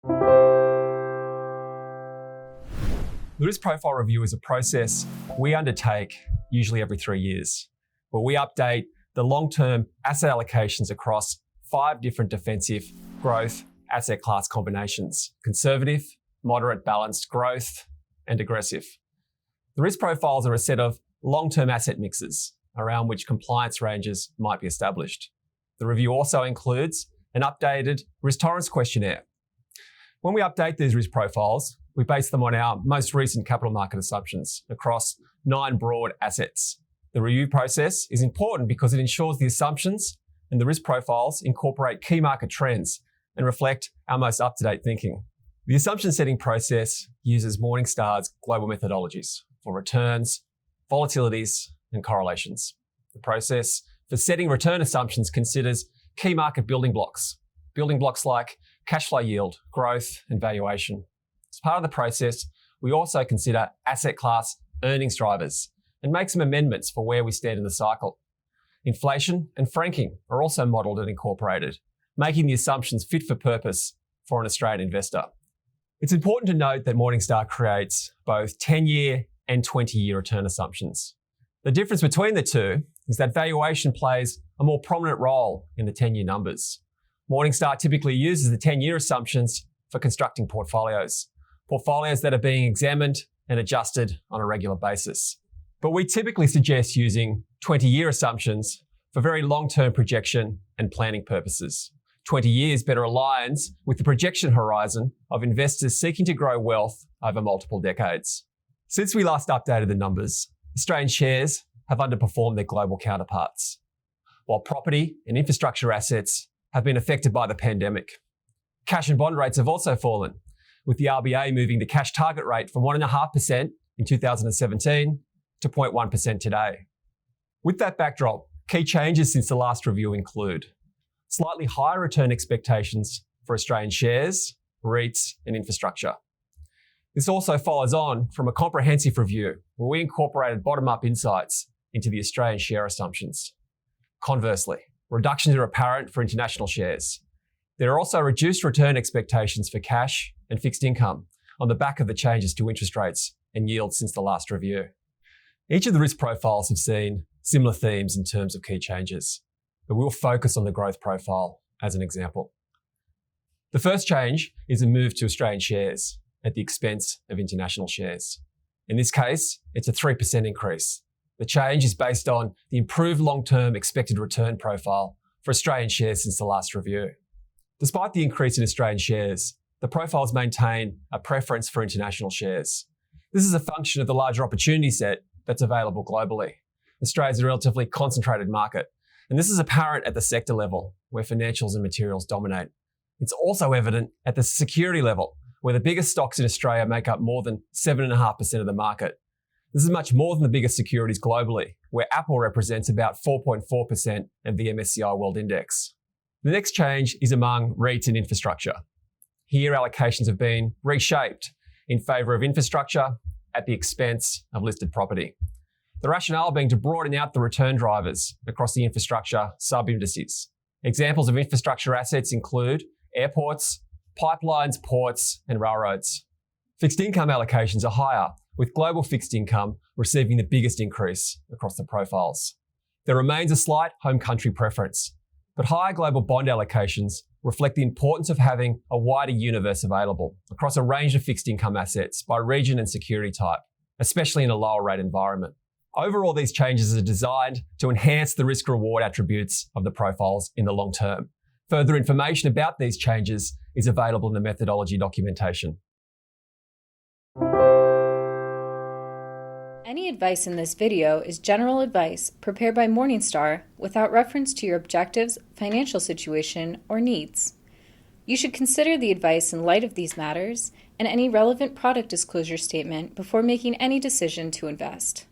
The risk profile review is a process we undertake usually every 3 years, where we update the long-term asset allocations across 5 different defensive growth asset class combinations: conservative, moderate, balanced, growth, and aggressive. The risk profiles are a set of long-term asset mixes around which compliance ranges might be established. The review also includes an updated risk tolerance questionnaire. When we update these risk profiles, we base them on our most recent capital market assumptions across 9 broad assets. The review process is important because it ensures the assumptions and the risk profiles incorporate key market trends and reflect our most up-to-date thinking. The assumption setting process uses Morningstar's global methodologies for returns, volatilities, and correlations. The process for setting return assumptions considers key market building blocks like cash flow yield, growth, and valuation. As part of the process, we also consider asset class earnings drivers and make some amendments for where we stand in the cycle. Inflation and franking are also modelled and incorporated, making the assumptions fit for purpose for an Australian investor. It's important to note that Morningstar creates both 10-year and 20-year return assumptions. The difference between the two is that valuation plays a more prominent role in the 10-year numbers. Morningstar typically uses the 10-year assumptions for constructing portfolios that are being examined and adjusted on a regular basis. But we typically suggest using 20-year assumptions for very long-term projection and planning purposes. 20 years better aligns with the projection horizon of investors seeking to grow wealth over multiple decades. Since we last updated the numbers, Australian shares have underperformed their global counterparts, while property and infrastructure assets have been affected by the pandemic. Cash and bond rates have also fallen, with the RBA moving the cash target rate from 1.5% in 2017 to 0.1% today. With that backdrop, key changes since the last review include slightly higher return expectations for Australian shares, REITs, and infrastructure. This also follows on from a comprehensive review where we incorporated bottom-up insights into the Australian share assumptions. Conversely, reductions are apparent for international shares. There are also reduced return expectations for cash and fixed income on the back of the changes to interest rates and yields since the last review. Each of the risk profiles have seen similar themes in terms of key changes, but we'll focus on the growth profile as an example. The first change is a move to Australian shares at the expense of international shares. In this case, it's a 3% increase. The change is based on the improved long-term expected return profile for Australian shares since the last review. Despite the increase in Australian shares, the profiles maintain a preference for international shares. This is a function of the larger opportunity set that's available globally. Australia is a relatively concentrated market, and this is apparent at the sector level, where financials and materials dominate. It's also evident at the security level, where the biggest stocks in Australia make up more than 7.5% of the market. This is much more than the biggest securities globally, where Apple represents about 4.4% of the MSCI World Index. The next change is among REITs and infrastructure. Here, allocations have been reshaped in favour of infrastructure at the expense of listed property. The rationale being to broaden out the return drivers across the infrastructure sub-indices. Examples of infrastructure assets include airports, pipelines, ports, and railroads. Fixed income allocations are higher, with global fixed income receiving the biggest increase across the profiles. There remains a slight home country preference, but higher global bond allocations reflect the importance of having a wider universe available across a range of fixed income assets by region and security type, especially in a lower rate environment. Overall, these changes are designed to enhance the risk-reward attributes of the profiles in the long term. Further information about these changes is available in the methodology documentation. Any advice in this video is general advice prepared by Morningstar without reference to your objectives, financial situation, or needs. You should consider the advice in light of these matters and any relevant product disclosure statement before making any decision to invest.